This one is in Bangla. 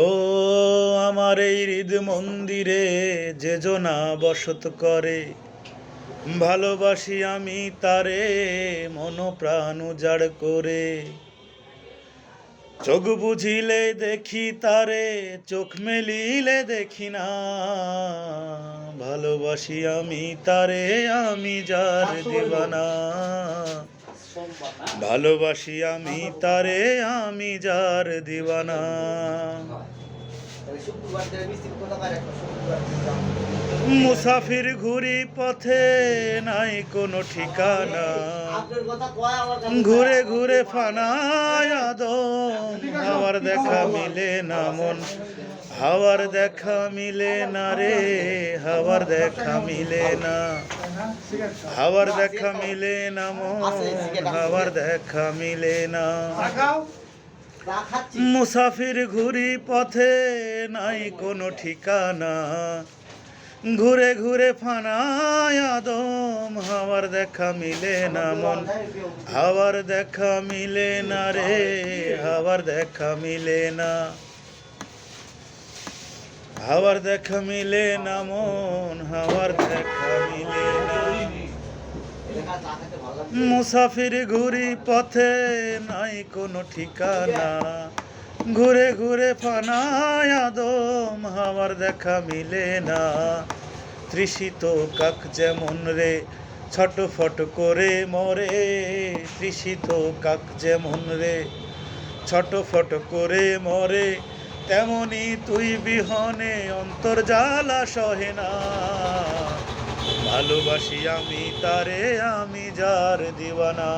ও আমার এই হৃদ মন্দিরে যে জনা বসত করে, ভালোবাসি আমি তারে মন প্রাণ উজাড় করে। চোখ বুঝিলে দেখি তারে, চোখ মেলিলে দেখি না। ভালোবাসি আমি তারে, আমি যার দিবানা। ভালোবাসি আমি তারে, আমি যার দিবানা। মুসাফির ঘুরি পথে নাই কোনো ঠিকানা, ঘুরে ঘুরে ফানায় আদম। হাওয়ার দেখা মিলে না মন, হাওয়ার দেখা মিলে না রে, হাওয়ার দেখা মিলে না। হাওয়ার দেখা মিলে না মন, হাওয়ার দেখা মিলে না। মুসাফির ঘুরি পথে নাই কোনো ঠিকানা, ঘুরে ঘুরে ফানায় আদম। হাওয়ার দেখা মিলে না মন, হাওয়ার দেখা মিলে না রে, হাওয়ার দেখা মিলে না। হাওয়ার দেখা মিলে না মন, হাওয়ার দেখা মিলে না। মুসাফির ঘুরি পথে নাই কোনো ঠিকানা, ঘুরে ঘুরে ফানায় আদম। হাওয়ার দেখা মিলে না। তৃষিত কাক যেমন রে ছটফট করে মরে, তৃষিত কাক যেমন রে ছটফট করে মরে, তেমনি তুই বিহনে অন্তর জ্বালা সহে না। ভালোবাসি আমি তারে, আমি যার দিবানা।